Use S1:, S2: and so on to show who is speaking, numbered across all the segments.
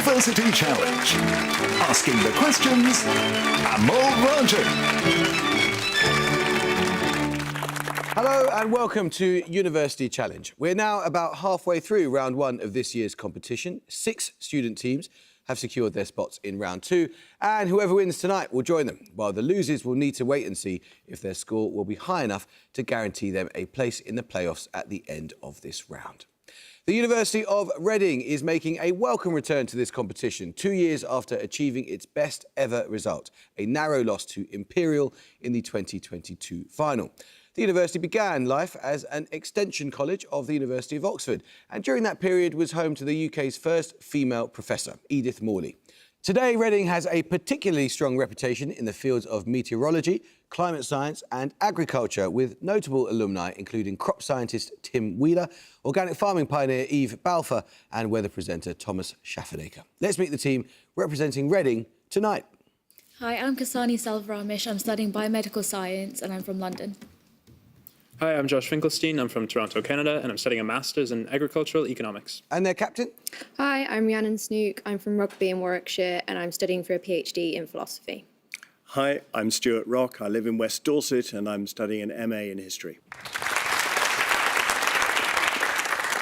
S1: University Challenge. Asking the questions, Amol Rajan.
S2: Hello and welcome to University Challenge. We're now about halfway through round one of this year's competition. 6 student teams have secured their spots in round 2, and whoever wins tonight will join them, while the losers will need to wait and see if their score will be high enough to guarantee them a place in the playoffs at the end of this round. The University of Reading is making a welcome return to this competition 2 years after achieving its best ever result, a narrow loss to Imperial in the 2022 final. The university began life as an extension college of the University of Oxford, and during that period was home to the UK's first female professor, Edith Morley. Today, Reading has a particularly strong reputation in the fields of meteorology, climate science and agriculture, with notable alumni including crop scientist Tim Wheeler, organic farming pioneer Eve Balfour and weather presenter Thomas Schaffernaker. Let's meet the team representing Reading tonight.
S3: Hi, I'm Kasani Salvaramish. I'm studying biomedical science and I'm from London.
S4: Hi, I'm Josh Finkelstein. I'm from Toronto, Canada, and I'm studying a Master's in Agricultural Economics.
S2: And their captain?
S5: Hi, I'm Rhiannon Snook. I'm from Rugby in Warwickshire and I'm studying for a PhD in philosophy.
S6: Hi, I'm Stuart Rock. I live in West Dorset and I'm studying an MA in history.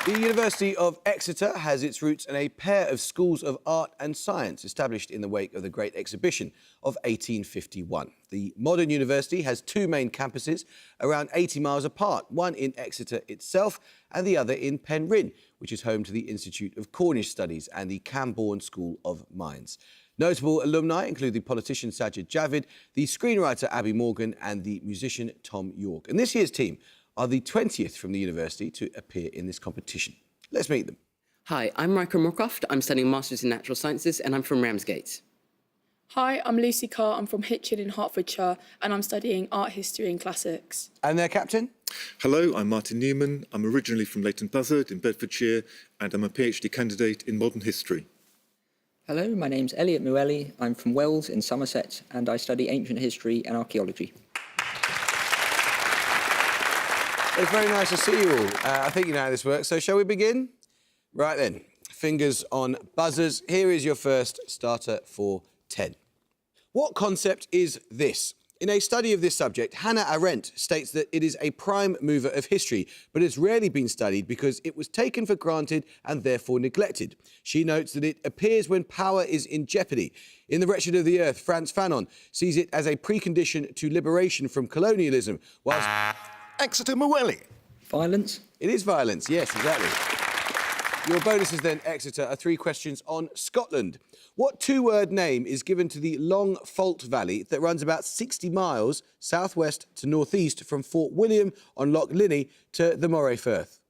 S2: The University of Exeter has its roots in a pair of schools of art and science established in the wake of the Great Exhibition of 1851. The modern university has 2 main campuses around 80 miles apart, one in Exeter itself and the other in Penryn, which is home to the Institute of Cornish Studies and the Camborne School of Mines. Notable alumni include the politician Sajid Javid, the screenwriter Abby Morgan and the musician Tom York. And this year's team are the 20th from the university to appear in this competition. Let's meet them.
S7: Hi, I'm Michael Moorcroft. I'm studying Masters in Natural Sciences and I'm from Ramsgate.
S8: Hi, I'm Lucy Carr. I'm from Hitchin in Hertfordshire and I'm studying art history and classics.
S2: And their captain?
S9: Hello, I'm Martin Newman. I'm originally from Leighton Buzzard in Bedfordshire and I'm a PhD candidate in modern history.
S10: Hello, my name's Elliot Muelli. I'm from Wells in Somerset and I study ancient history and archaeology.
S2: It's very nice to see you all. I think you know how this works, so shall we begin? Right then, fingers on buzzers. Here is your first starter for 10. What concept is this? In a study of this subject, Hannah Arendt states that it is a prime mover of history, but it's rarely been studied because it was taken for granted and therefore neglected. She notes that it appears when power is in jeopardy. In The Wretched of the Earth, Frantz Fanon sees it as a precondition to liberation from colonialism, whilst
S1: Exeter Muelli.
S10: Violence?
S2: It is violence, yes, exactly. Your bonuses then, Exeter, are 3 questions on Scotland. What 2-word name is given to the long fault valley that runs about 60 miles southwest to northeast from Fort William on Loch Linney to the Moray Firth?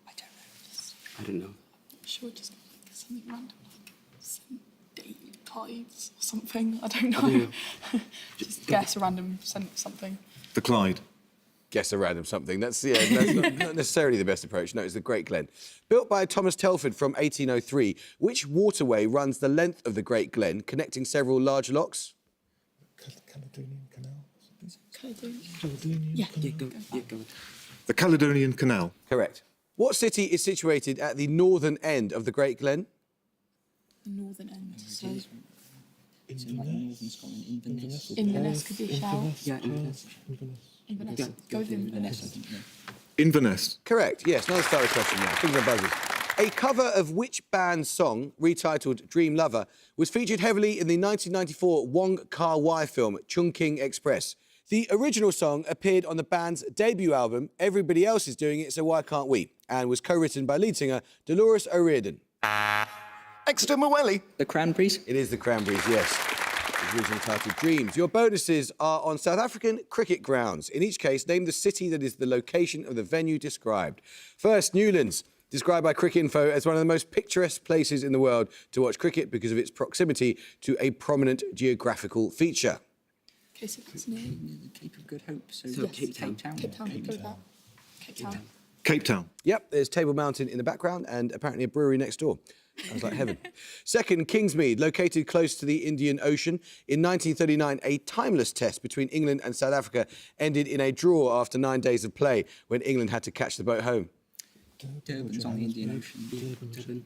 S7: I don't know.
S8: Sure, just something random like St. David Tides or something. I don't know. Just guess a random something.
S9: The Clyde.
S2: Guess a random something. That's not necessarily the best approach. No, it's the Great Glen. Built by Thomas Telford from 1803, which waterway runs the length of the Great Glen, connecting several large lochs?
S9: Caledonian Canal.
S8: Caledonian? Yeah.
S7: Go on.
S9: The Caledonian Canal.
S2: Correct. What city is situated at the northern end of the Great Glen?
S8: The northern end. So
S10: Inverness.
S8: Inverness could be a shout.
S7: Yeah, Inverness.
S8: Inverness. Go with Inverness.
S9: Inverness.
S2: Correct, yes. Another starter question now. Fingers on buzzers. A cover of which band's song, retitled Dream Lover, was featured heavily in the 1994 Wong Kar-wai film Chungking Express? The original song appeared on the band's debut album, Everybody Else Is Doing It, So Why Can't We? And was co-written by lead singer Dolores O'Riordan.
S1: Exeter Muelli.
S10: The Cranberries?
S2: It is the Cranberries, yes. The original title, Dreams. Your bonuses are on South African cricket grounds. In each case, name the city that is the location of the venue described. First, Newlands, described by Cricinfo as one of the most picturesque places in the world to watch cricket because of its proximity to a prominent geographical feature.
S8: Okay, so that's near.
S10: The Cape of Good Hope. So
S7: Yes.
S10: Cape Town.
S8: Cape Town. Go with that. Cape Town.
S9: Cape Town.
S2: Yep, there's Table Mountain in the background and apparently a brewery next door. Sounds like heaven. Second, Kingsmead, located close to the Indian Ocean. In 1939, a timeless test between England and South Africa ended in a draw after 9 days of play when England had to catch the boat home.
S10: Durban's on the Indian Ocean.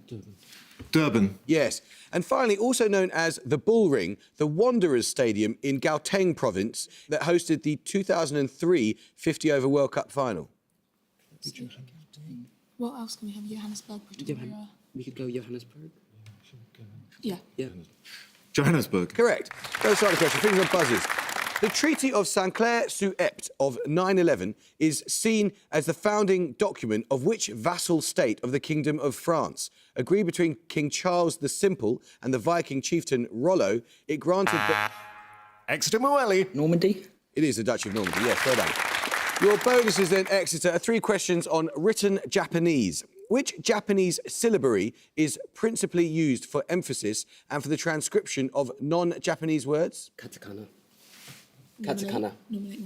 S9: Durban.
S2: Yes. And finally, also known as the Bull Ring, the Wanderers Stadium in Gauteng province that hosted the 2003 50-over World Cup final.
S8: What else can we have? Johannesburg, Pretoria.
S7: We could go Johannesburg.
S8: Yeah.
S7: Yeah.
S9: Johannesburg.
S2: Correct. Go start the question. Fingers on buzzers. The Treaty of Saint-Clair-sous-Epte of 911 is seen as the founding document of which vassal state of the Kingdom of France? Agreed between King Charles the Simple and the Viking chieftain Rollo, it granted the...
S1: Exeter Mueli.
S10: Normandy?
S2: It is the Duchy of Normandy, yes, well done. Your bonuses then, Exeter, are 3 questions on written Japanese. Which Japanese syllabary is principally used for emphasis and for the transcription of non-Japanese words?
S7: Katakana. Katakana.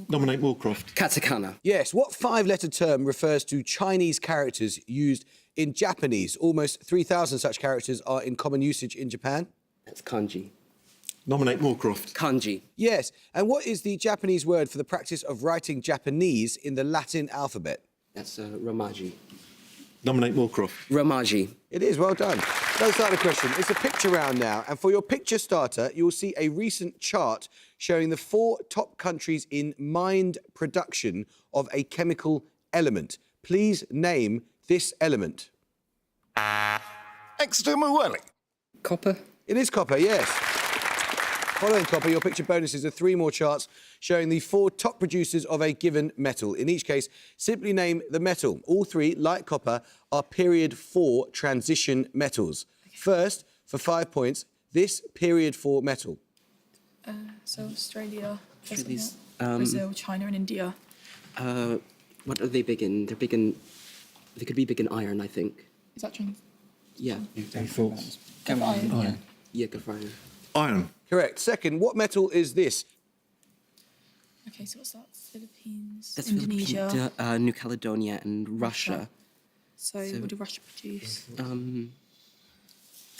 S9: Nominate Moorcroft.
S7: Katakana.
S2: Yes. What 5-letter term refers to Chinese characters used in Japanese? Almost 3,000 such characters are in common usage in Japan.
S7: That's kanji.
S9: Nominate Moorcroft.
S7: Kanji.
S2: Yes. And what is the Japanese word for the practice of writing Japanese in the Latin alphabet?
S7: That's Romaji.
S9: Nominate Moorcroft.
S7: Romaji.
S2: It is, well done. Let's start the question. It's a picture round now, and for your picture starter, you'll see a recent chart showing the 4 top countries in mined production of a chemical element. Please name this element.
S1: Exeter Mueli.
S10: Copper?
S2: It is copper, yes. Following copper, your picture bonuses are 3 more charts showing the 4 top producers of a given metal. In each case, simply name the metal. All 3, like copper, are period 4 transition metals. First, for 5 points, this period 4 metal.
S8: So Australia,
S7: Australia's,
S8: Brazil, China, and India.
S7: What are they big in? They're big in... They could be big in iron, I think.
S8: Is that true?
S7: Yeah.
S8: Iron.
S7: Yeah, good for iron.
S9: Iron.
S2: Correct. Second, what metal is this?
S8: Okay, so what's that? Philippines,
S7: That's
S8: Indonesia.
S7: Philippines, New Caledonia and Russia.
S8: So what did Russia produce?
S7: I think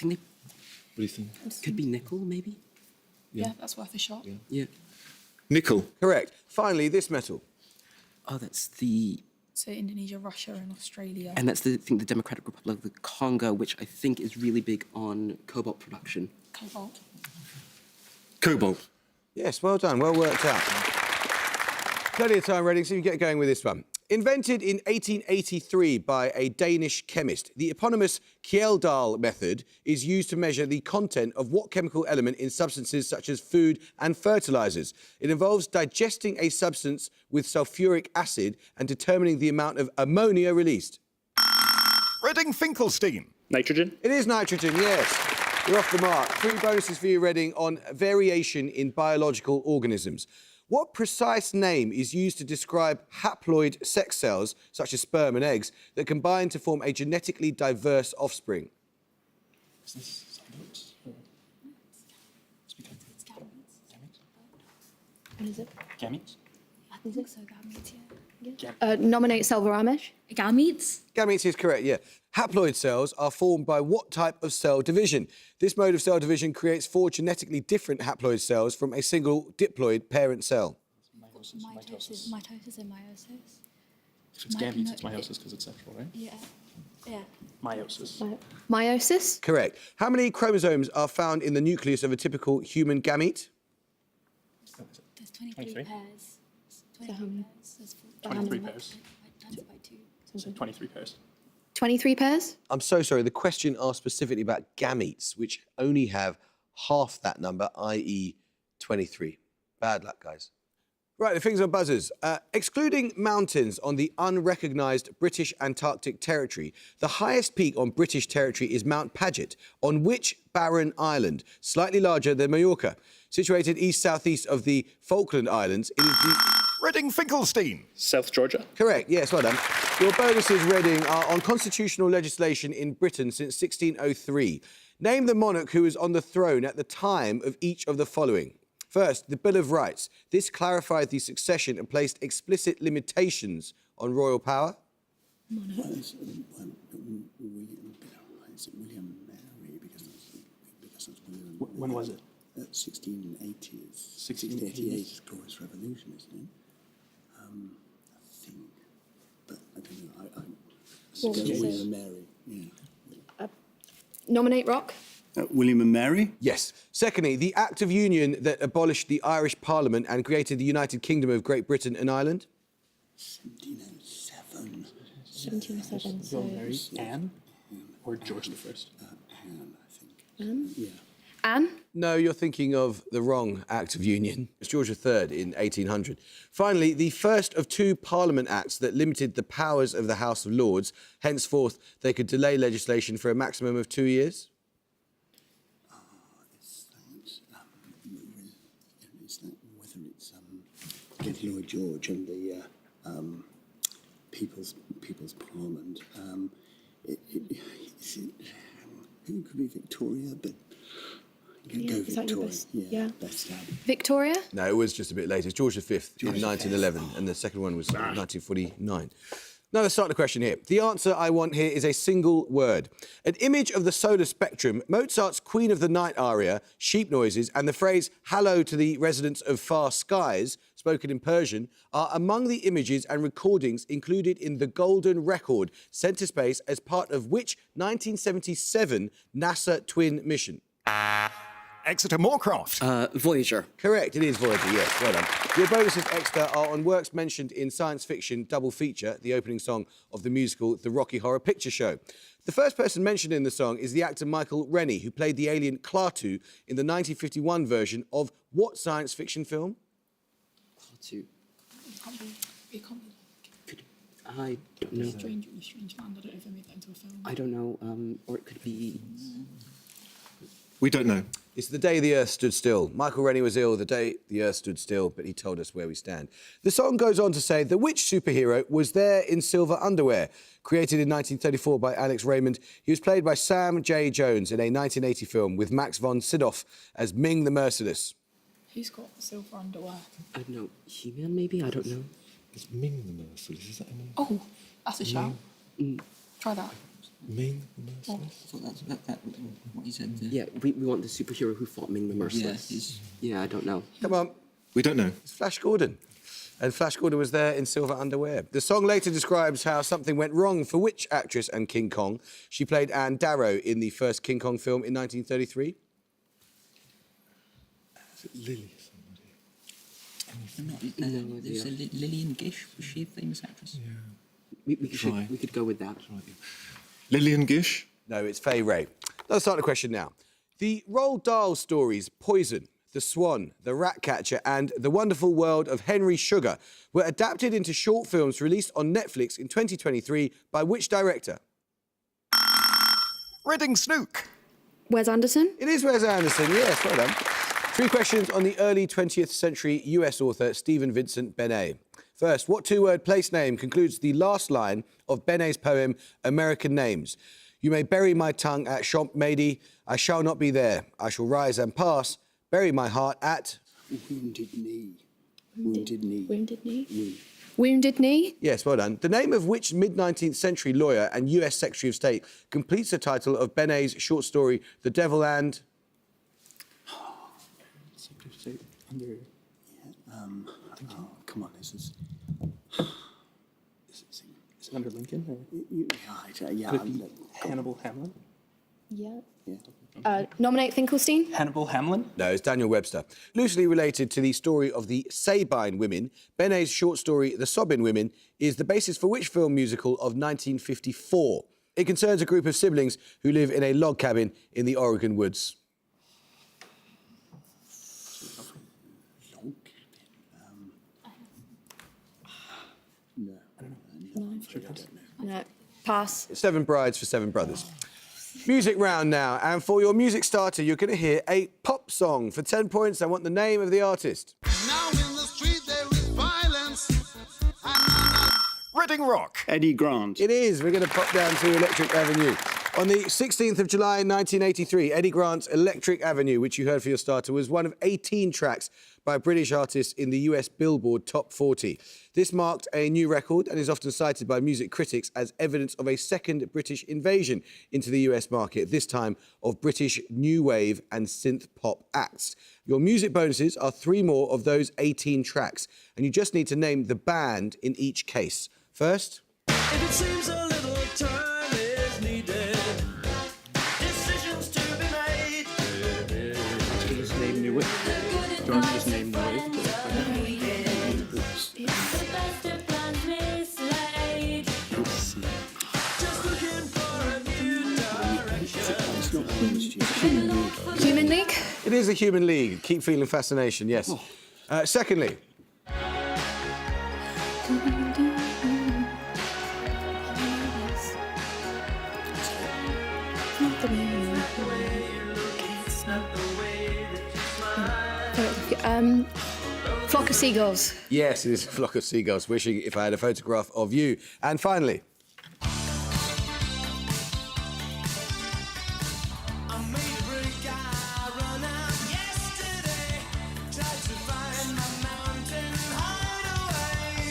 S7: they
S9: What do you think?
S7: could be nickel, maybe?
S8: Yeah, that's worth a shot.
S7: Yeah.
S9: Nickel.
S2: Correct. Finally, this metal.
S7: Oh, that's the...
S8: So Indonesia, Russia, and Australia.
S7: And that's the, I think, the Democratic Republic of the Congo, which I think is really big on cobalt production.
S8: Cobalt.
S9: Cobalt.
S2: Yes, well done. Well worked out. Plenty of time, Reading, so you can get going with this one. Invented in 1883 by a Danish chemist, the eponymous Kjeldahl method is used to measure the content of what chemical element in substances such as food and fertilizers. It involves digesting a substance with sulfuric acid and determining the amount of ammonia released.
S1: Reading Finkelstein.
S4: Nitrogen?
S2: It is nitrogen, yes. You're off the mark. 3 bonuses for you, Reading, on variation in biological organisms. What precise name is used to describe haploid sex cells, such as sperm and eggs, that combine to form a genetically diverse offspring?
S5: What is it?
S4: Gametes?
S5: I think so, gametes, yeah. Nominate Selva-Ramesh.
S3: Gametes?
S2: Gametes is correct, yeah. Haploid cells are formed by what type of cell division? This mode of cell division creates 4 genetically different haploid cells from a single diploid parent cell.
S3: Mitosis and meiosis.
S4: If it's gametes, it's meiosis because it's sexual, right?
S3: Yeah. Yeah.
S4: Meiosis.
S5: Meiosis.
S2: Correct. How many chromosomes are found in the nucleus of a typical human gamete?
S3: There's 23
S4: 23?
S3: pairs.
S5: So how many?
S3: There's
S4: 23 pairs.
S3: Times by 2.
S4: So 23 pairs.
S5: 23 pairs.
S2: I'm so sorry, the question asked specifically about gametes, which only have half that number, i.e. 23. Bad luck, guys. Right, the fingers on buzzers. Excluding mountains on the unrecognised British Antarctic territory, the highest peak on British territory is Mount Paget, on which barren island, slightly larger than Mallorca. Situated east-southeast of the Falkland Islands, it is the...
S1: Reading Finkelstein.
S4: South Georgia?
S2: Correct, yes, well done. Your bonuses, Reading, are on constitutional legislation in Britain since 1603. Name the monarch who was on the throne at the time of each of the following. First, the Bill of Rights. This clarified the succession and placed explicit limitations on royal power.
S11: William Mary, because it's William.
S4: When was it?
S11: 1680s.
S4: 1688
S11: is Glorious Revolution, isn't it? I think, but I don't know.
S5: What would you
S11: William
S5: say?
S11: and Mary. Yeah.
S5: Nominate rock.
S6: William and Mary.
S2: Yes. Secondly, the Act of Union that abolished the Irish Parliament and created the United Kingdom of Great Britain and Ireland.
S11: 1707.
S5: 1707. So
S4: Mary, Anne, or George I?
S11: Anne, I think.
S5: Anne?
S11: Yeah.
S5: Anne.
S2: No, you're thinking of the wrong Act of Union. It's George III in 1800. Finally, the first of two Parliament Acts that limited the powers of the House of Lords. Henceforth, they could delay legislation for a maximum of 2 years.
S11: Is that whether it's Lord George and the People's Parliament? Who could be Victoria? But
S5: Yeah,
S11: go
S5: is that your
S11: Victoria.
S5: best?
S11: Yeah,
S5: Yeah.
S11: best stab.
S5: Victoria.
S2: No, it was just a bit later. It's George V in 1911, and the second one was 1949. Now, let's start the question here. The answer I want here is a single word. An image of the solar spectrum, Mozart's Queen of the Night aria, sheep noises, and the phrase, "Hallo to the residents of far skies," spoken in Persian, are among the images and recordings included in the Golden Record sent to space as part of which 1977 NASA twin mission?
S1: Exeter Moorcroft.
S7: Voyager.
S2: Correct, it is Voyager, yes, well done. Your bonuses, Exeter, are on works mentioned in science fiction double feature, the opening song of the musical The Rocky Horror Picture Show. The first person mentioned in the song is the actor Michael Rennie, who played the alien Klaatu in the 1951 version of what science fiction film?
S7: Klaatu.
S8: It can't be
S7: I don't know.
S8: Strange Man. I don't know if they made that into a film.
S7: I don't know. Or it could be.
S9: We don't know.
S2: It's the day the Earth stood still. Michael Rennie was ill the day the Earth stood still, but he told us where we stand. The song goes on to say that which superhero was there in silver underwear? Created in 1934 by Alex Raymond, he was played by Sam J. Jones in a 1980 film with Max von Sydow as Ming the Merciless.
S8: Who's got silver underwear?
S7: I don't know. He-Man, maybe? I don't know.
S9: It's Ming the Merciless, is that any?
S8: Oh, that's a shout. Try that.
S9: Ming the Merciless?
S10: I thought that's what you said.
S7: Yeah, we want the superhero who fought Ming the Merciless. Yeah, I don't know.
S2: Come on.
S9: We don't know.
S2: It's Flash Gordon. And Flash Gordon was there in silver underwear. The song later describes how something went wrong for which actress and King Kong? She played Anne Darrow in the first King Kong film in 1933.
S9: Is it Lily somebody?
S10: There's Lillian Gish. Was she a famous actress?
S7: We could go with that.
S9: Lillian Gish?
S2: No, it's Fay Ray. Let's start the question now. The Roald Dahl stories Poison, The Swan, The Ratcatcher and The Wonderful World of Henry Sugar were adapted into short films released on Netflix in 2023 by which director?
S1: Reading Snook.
S5: Wes Anderson.
S2: It is Wes Anderson, yes, well done. 3 questions on the early 20th century US author Stephen Vincent Benet. First, what two-word place name concludes the last line of Benet's poem American Names? You may bury my tongue at Champ Mady. I shall not be there. I shall rise and pass. Bury my heart at...
S11: Wounded Knee. Wounded Knee.
S5: Wounded Knee. Wounded Knee.
S2: Yes, well done. The name of which mid-19th century lawyer and US Secretary of State completes the title of Benet's short story The Devil and...
S7: Secretary of State under.
S11: Oh, come on, this is.
S4: Is it under Lincoln or Hannibal Hamlin?
S5: Yeah. Nominate Finkelstein.
S4: Hannibal Hamlin?
S2: No, it's Daniel Webster. Loosely related to the story of the Sabine women, Benet's short story The Sobbin Women is the basis for which film musical of 1954? It concerns a group of siblings who live in a log cabin in the Oregon woods.
S11: Log cabin. No. I don't know.
S5: No. Pass.
S2: 7 Brides for 7 Brothers. Music round now, and for your music starter, you're going to hear a pop song. For 10 points, I want the name of the artist.
S12: Now in the street there is violence.
S1: Reading Rock.
S6: Eddie Grant.
S2: It is. We're going to pop down to Electric Avenue. On the 16th of July, 1983, Eddie Grant's Electric Avenue, which you heard for your starter, was one of 18 tracks by British artists in the US Billboard Top 40. This marked a new record and is often cited by music critics as evidence of a second British invasion into the US market, this time of British new wave and synth pop acts. Your music bonuses are 3 more of those 18 tracks, and you just need to name the band in each case. First...
S12: If it seems a little time is needed, decisions to be made.
S7: Just name new wave. Do you want to just name new wave?
S12: Just looking for a new direction.
S5: Human League?
S2: It is a human league. Keep feeling fascination, yes. Secondly,
S5: Flock of seagulls.
S2: yes, it is a flock of seagulls wishing if I had a photograph of you. And finally,
S12: I made a break, I run out yesterday. Tried to find my mountain hideaway.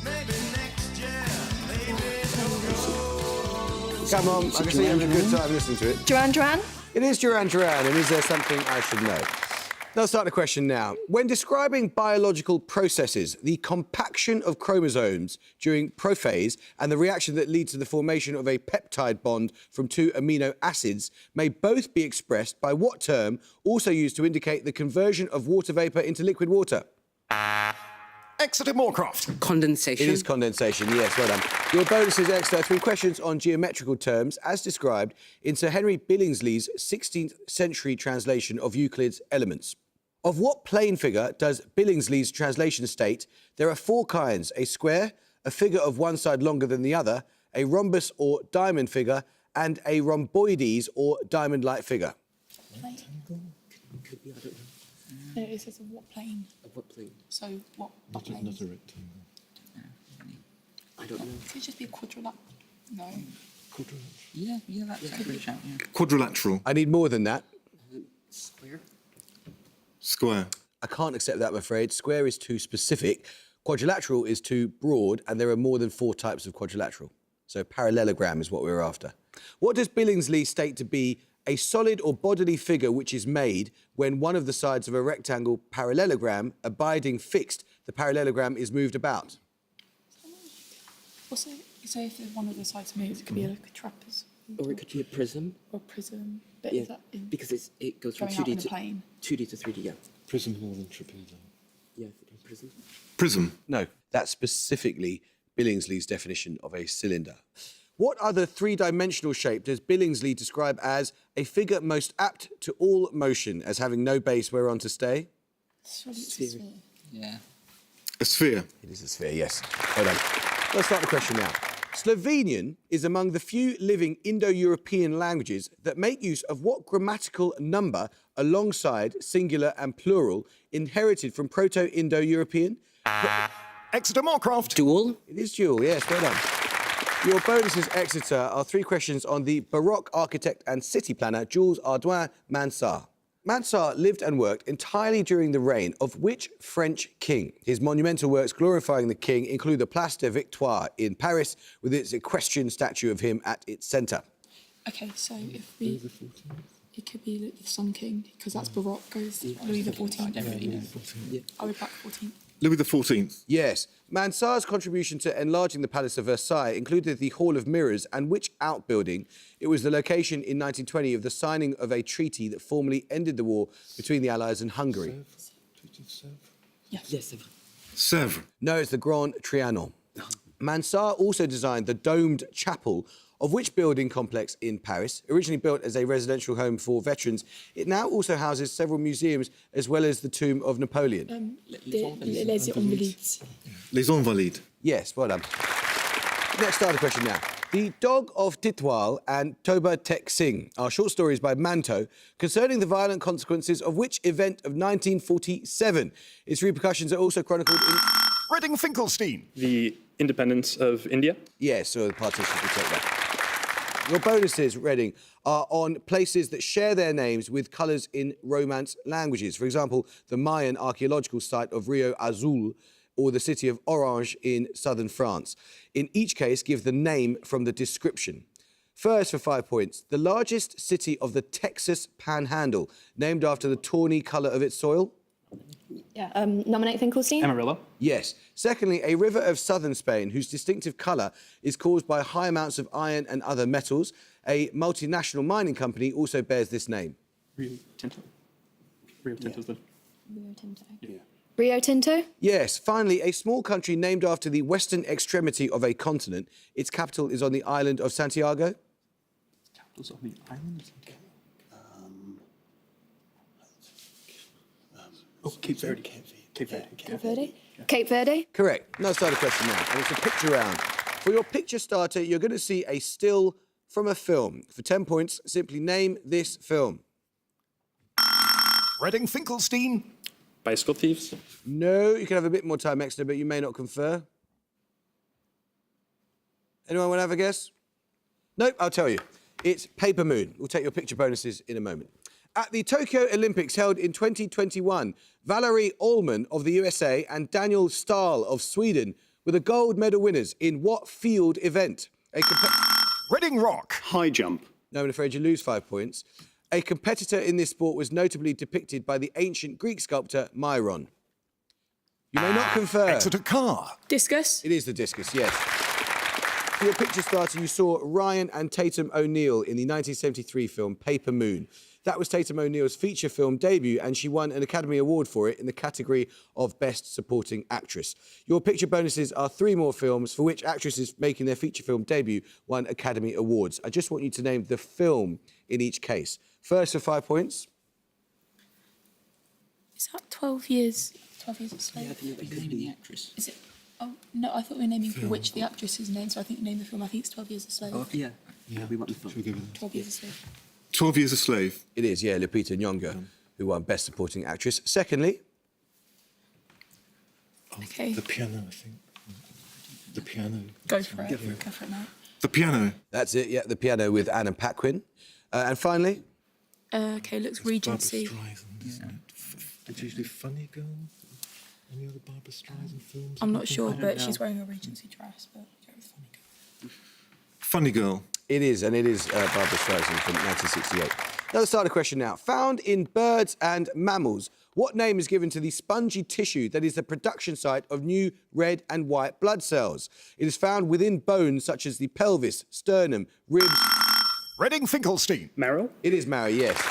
S12: Maybe next year, maybe
S2: come on, I can see you're having a good time listening to it.
S5: Duran Duran?
S2: It is Duran Duran, and is there something I should know? Let's start the question now. When describing biological processes, the compaction of chromosomes during prophase and the reaction that leads to the formation of a peptide bond from two amino acids may both be expressed by what term, also used to indicate the conversion of water vapour into liquid water?
S1: Exeter Moorcroft.
S7: Condensation.
S2: It is condensation, yes, well done. Your bonus is Exeter. 3 questions on geometrical terms as described in Sir Henry Billingsley's 16th century translation of Euclid's Elements. Of what plane figure does Billingsley's translation state there are 4 kinds: a square, a figure of one side longer than the other, a rhombus or diamond figure, and a rhomboides or diamond-like figure?
S7: Could be, I don't know.
S8: No, it says of what plane.
S7: Of what plane?
S8: So what plane?
S9: Not a rectangle.
S7: I don't know.
S8: Could it just be a quadrilateral? No.
S10: Yeah, that's a good shout, yeah.
S9: Quadrilateral.
S2: I need more than that.
S7: Square.
S9: Square.
S2: I can't accept that, I'm afraid. Square is too specific. Quadrilateral is too broad, and there are more than 4 types of quadrilateral. So parallelogram is what we're after. What does Billingsley state to be a solid or bodily figure which is made when one of the sides of a rectangle parallelogram, abiding fixed, the parallelogram is moved about?
S8: Also, so if one of the sides moves, it could be like a trapeze.
S7: Or it could be a prism.
S8: Or prism. But
S7: Yeah,
S8: is that in
S7: because it goes from
S8: going out in
S7: 2D
S8: a
S7: to
S8: plane?
S7: 2D to 3D. Yeah.
S9: Prism more than trapezoid.
S7: Yeah, prism.
S9: Prism.
S2: No, that's specifically Billingsley's definition of a cylinder. What other 3-dimensional shape does Billingsley describe as a figure most apt to all motion, as having no base whereon to stay?
S8: Surely it's a sphere.
S10: Yeah.
S9: A sphere.
S2: It is a sphere, yes. Well done. Let's start the question now. Slovenian is among the few living Indo-European languages that make use of what grammatical number alongside singular and plural inherited from Proto-Indo-European?
S1: Exeter Moorcroft.
S7: Dual.
S2: It is dual, yes, well done. Your bonuses, Exeter, are 3 questions on the Baroque architect and city planner Jules Ardouin Mansart. Mansart lived and worked entirely during the reign of which French king? His monumental works glorifying the king include the Place de Victoire in Paris, with its equestrian statue of him at its centre.
S8: Okay, so if we... It could be the Sun King, because that's Baroque, goes Louis XIV.
S10: Definitely.
S7: Yeah.
S8: I would back 14th.
S9: Louis XIV.
S2: Yes. Mansart's contribution to enlarging the Palace of Versailles included the Hall of Mirrors, and which outbuilding? It was the location in 1920 of the signing of a treaty that formally ended the war between the Allies and Hungary.
S8: Yes.
S9: Sèvres.
S2: No, it's the Grand Trianon. Mansart also designed the domed chapel of which building complex in Paris? Originally built as a residential home for veterans, it now also houses several museums as well as the tomb of Napoleon.
S8: Les Invalides.
S9: Les Invalides.
S2: Yes, well done. Next starter question now. The Dog of Titwal and Toba Tek Singh are short stories by Manto concerning the violent consequences of which event of 1947? Its repercussions are also chronicled in...
S1: Reading Finkelstein.
S4: The independence of India.
S2: Yes, so the partitions will take that. Your bonuses, Reading, are on places that share their names with colours in Romance languages. For example, the Mayan archaeological site of Rio Azul or the city of Orange in southern France. In each case, give the name from the description. First, for 5 points, the largest city of the Texas Panhandle, named after the tawny colour of its soil?
S5: Nominate Finkelstein.
S4: Amarillo.
S2: Yes. Secondly, a river of southern Spain whose distinctive colour is caused by high amounts of iron and other metals. A multinational mining company also bears this name.
S4: Rio Tinto. Rio Tinto's the...
S5: Rio Tinto.
S11: Yeah.
S3: Rio Tinto.
S2: Yes. Finally, a small country named after the western extremity of a continent. Its capital is on the island of Santiago.
S4: Capitals on the island of Santiago.
S11: Cape Verde. Cape Verde.
S3: Cape Verde. Cape Verde.
S2: Correct. Now start a question now, and it's a picture round. For your picture starter, you're going to see a still from a film. For 10 points, simply name this film.
S1: Reading Finkelstein.
S4: Bicycle Thieves.
S2: No, you can have a bit more time, Exeter, but you may not confer. Anyone want to have a guess? Nope, I'll tell you. It's Paper Moon. We'll take your picture bonuses in a moment. At the Tokyo Olympics held in 2021, Valerie Allman of the USA and Daniel Stahl of Sweden were the gold medal winners in what field event?
S1: Reading Rock.
S6: High jump.
S2: No, I'm afraid you lose 5 points. A competitor in this sport was notably depicted by the ancient Greek sculptor Myron. You may not confer.
S1: Exeter Car.
S3: Discus.
S2: It is the discus, yes. For your picture starter, you saw Ryan and Tatum O'Neill in the 1973 film Paper Moon. That was Tatum O'Neill's feature film debut, and she won an Academy Award for it in the category of Best Supporting Actress. Your picture bonuses are 3 more films for which actresses making their feature film debut won Academy Awards. I just want you to name the film in each case. First for 5 points.
S8: Is that 12 years? 12 Years a Slave?
S7: Yeah, I think you're naming the actress.
S8: Is it? Oh, no, I thought we were naming for which the actress is named, so I think you named the film. I think it's 12 Years a Slave.
S7: Oh, yeah. Yeah, we want the film.
S8: 12 Years a Slave.
S9: 12 Years a Slave.
S2: It is, yeah, Lupita Nyong'o, who won Best Supporting Actress. Secondly,
S8: Okay.
S9: The piano, I think. The piano.
S8: Go for it. Go for it now.
S9: The piano.
S2: that's it, yeah, The Piano with Anna Paquin. And finally,
S8: Okay, looks Regency.
S9: Barbra Streisand, isn't it? It's usually Funny Girl. Any other Barbra Streisand films?
S8: I'm not sure, but she's wearing a Regency dress, but go with Funny Girl.
S9: Funny Girl.
S2: it is Barbra Streisand from 1968. Another starter question now. Found in birds and mammals, what name is given to the spongy tissue that is the production site of new red and white blood cells? It is found within bones such as the pelvis, sternum, ribs.
S1: Reading Finkelstein.
S4: Marrow.
S2: It is marrow, yes.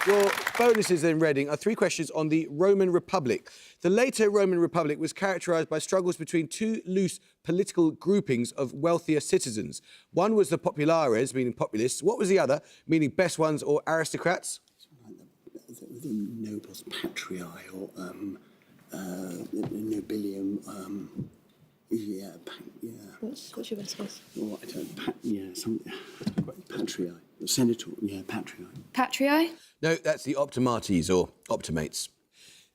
S2: Your bonuses then, Reading, are 3 questions on the Roman Republic. The later Roman Republic was characterised by struggles between 2 loose political groupings of wealthier citizens. One was the populares, meaning populists. What was the other, meaning best ones or aristocrats?
S11: The nobles patriae or nobilium.
S5: What's your best guess?
S11: Or I don't. Patriae. Senator. Yeah, patriae.
S3: Patriae.
S2: No, that's the optimates or optimates.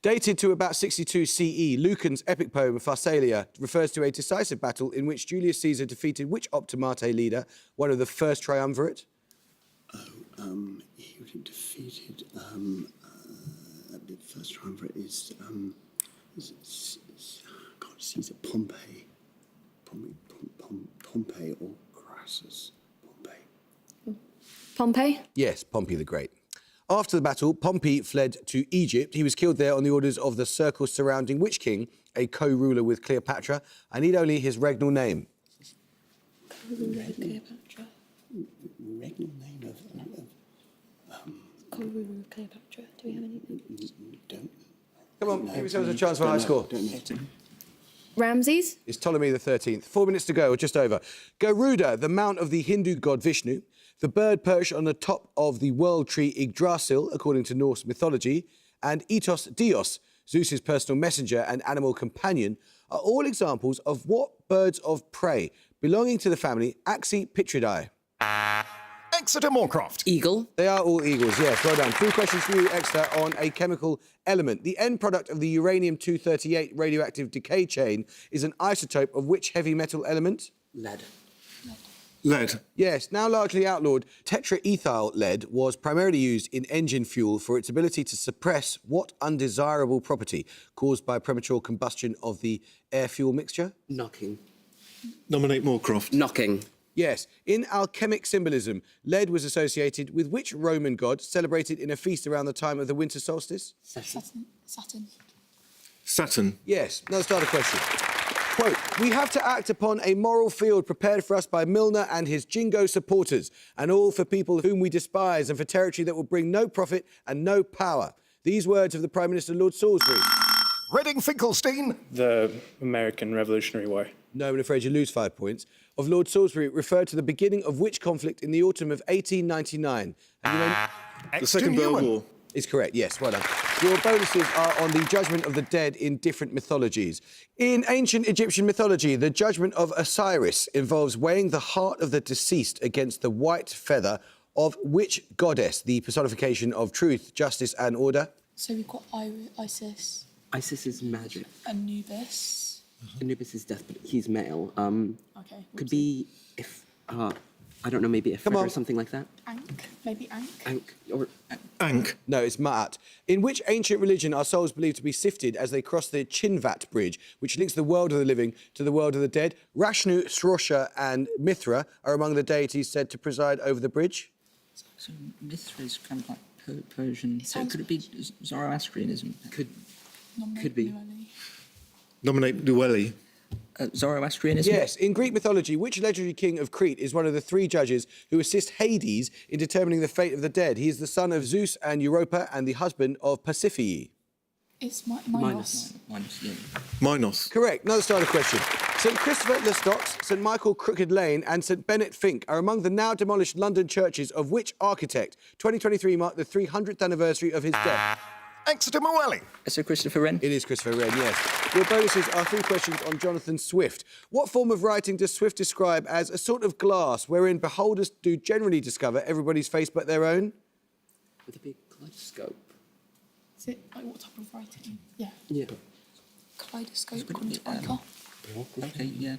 S2: Dated to about 62 CE, Lucan's epic poem Pharsalia refers to a decisive battle in which Julius Caesar defeated which optimate leader, one of the first triumvirate?
S11: He would have defeated. The first triumvirate is God, Caesar, Pompey or Crassus.
S3: Pompey.
S2: Yes, Pompey the Great. After the battle, Pompey fled to Egypt. He was killed there on the orders of the circle surrounding which king, a co-ruler with Cleopatra? I need only his regnal name.
S5: Co-ruler with Cleopatra.
S11: Regnal name of
S5: Co-ruler with Cleopatra. Do we have anything?
S11: Don't.
S2: Come on, give yourselves a chance for a high score.
S3: Ramses.
S2: It's Ptolemy the 13th. 4 minutes to go, or just over. Garuda, the mount of the Hindu god Vishnu. The bird perched on the top of the world tree Yggdrasil, according to Norse mythology. And Etos Dios, Zeus's personal messenger and animal companion, are all examples of what birds of prey belonging to the family Accipitridae?
S1: Exeter Moorcroft.
S7: Eagle.
S2: They are all eagles, yes. Well done. 3 questions for you, Exeter, on a chemical element. The end product of the uranium-238 radioactive decay chain is an isotope of which heavy metal element?
S7: Lead.
S9: Lead.
S2: Yes, now largely outlawed, tetraethyl lead was primarily used in engine fuel for its ability to suppress what undesirable property caused by premature combustion of the air-fuel mixture?
S7: Knocking.
S9: Nominate Moorcroft.
S7: Knocking.
S2: Yes. In alchemic symbolism, lead was associated with which Roman god celebrated in a feast around the time of the winter solstice?
S7: Saturn.
S8: Saturn.
S9: Saturn.
S2: Yes. Another starter question. Quote, we have to act upon a moral field prepared for us by Milner and his Jingo supporters, and all for people whom we despise and for territory that will bring no profit and no power. These words of the Prime Minister, Lord Salisbury.
S1: Reading Finkelstein.
S4: The American Revolutionary War.
S2: No, I'm afraid you lose 5 points. Of Lord Salisbury referred to the beginning of which conflict in the autumn of 1899? And you may...
S9: The Second World War.
S2: Is correct, yes, well done. Your bonuses are on the judgment of the dead in different mythologies. In ancient Egyptian mythology, the judgment of Osiris involves weighing the heart of the deceased against the white feather of which goddess, the personification of truth, justice and order?
S8: So we've got Isis,
S7: Isis is magic.
S8: Anubis.
S7: Anubis is death, but he's male.
S8: Okay.
S7: Could be if I don't know, maybe a or something like that.
S8: Ankh, maybe Ankh.
S7: Ankh or
S9: Ankh.
S2: No, it's Ma'at. In which ancient religion are souls believed to be sifted as they cross the Chinvat Bridge, which links the world of the living to the world of the dead? Rashnu, Srosha and Mithra are among the deities said to preside over the bridge.
S10: So Mithra is kind of like Persian. So could it be Zoroastrianism?
S7: Could be.
S9: Nominate Llewellyn.
S10: Zoroastrianism?
S2: Yes. In Greek mythology, which legendary king of Crete is one of the three judges who assist Hades in determining the fate of the dead? He is the son of Zeus and Europa and the husband of Pasiphae.
S8: It's Minos.
S10: Minos, yeah.
S9: Minos.
S2: Correct. Another starter question. St Christopher Le Stocks, St Michael Crooked Lane and St Bennet Fink are among the now demolished London churches of which architect? 2023 marked the 300th anniversary of his death.
S1: Exeter Llewellyn.
S10: Sir Christopher Wren?
S2: It is Christopher Wren, yes. Your bonuses are 3 questions on Jonathan Swift. What form of writing does Swift describe as a sort of glass wherein beholders do generally discover everybody's face but their own?
S7: With a big kaleidoscope.
S8: Is it like what type of writing? Yeah.
S7: Yeah.
S8: Kaleidoscope, according to Riker.
S10: Okay, yeah.
S8: I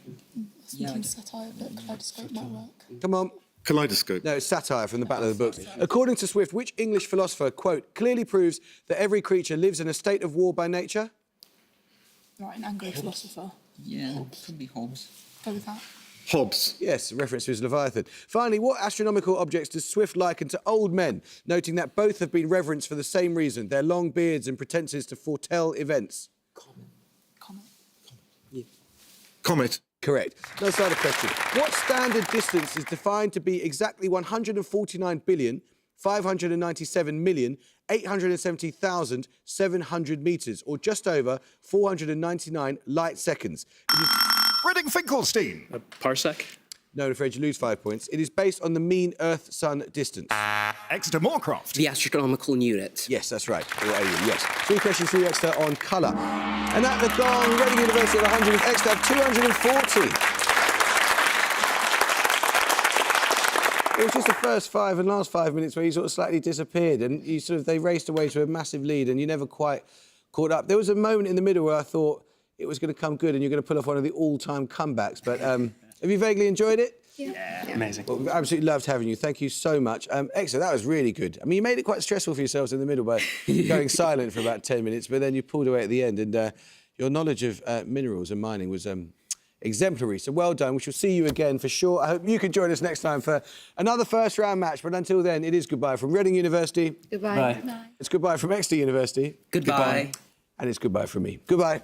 S8: was thinking satire, but kaleidoscope might work.
S2: Come on.
S9: Kaleidoscope.
S2: No, it's satire from the Battle of the Books. According to Swift, which English philosopher, quote, clearly proves that every creature lives in a state of war by nature?
S8: Right, an Anglo philosopher.
S10: Yeah, could be Hobbes.
S8: Go with that.
S9: Hobbes.
S2: Yes, reference to his Leviathan. Finally, what astronomical objects does Swift liken to old men, noting that both have been reverenced for the same reason, their long beards and pretenses to foretell events?
S8: Comet.
S7: Yeah.
S9: Comet.
S2: Correct. Now, start a question. What standard distance is defined to be exactly 149,597,870,700 metres, or just over 499 light seconds?
S1: Reading Finkelstein.
S4: A parsec.
S2: No, I'm afraid you lose 5 points. It is based on the mean Earth-Sun distance.
S1: Exeter Moorcroft.
S7: The astronomical unit.
S2: Yes, that's right. Or alien, yes. 3 questions, 3 Exeter on colour. And at the gong, Reading University at 100, Exeter have 240. It was just the first 5 and last 5 minutes where you sort of slightly disappeared and they raced away to a massive lead and you never quite caught up. There was a moment in the middle where I thought it was going to come good and you're going to pull off one of the all-time comebacks, but have you vaguely enjoyed it?
S8: Yeah.
S4: Amazing.
S2: Well, we've absolutely loved having you. Thank you so much. Exeter, that was really good. I mean, you made it quite stressful for yourselves in the middle by going silent for about 10 minutes, but then you pulled away at the end, and your knowledge of minerals and mining was exemplary. So well done. We shall see you again for sure. I hope you can join us next time for another first-round match, but until then, it is goodbye from Reading University.
S5: Goodbye.
S2: It's goodbye from Exeter University.
S7: Goodbye.
S2: And it's goodbye from me. Goodbye.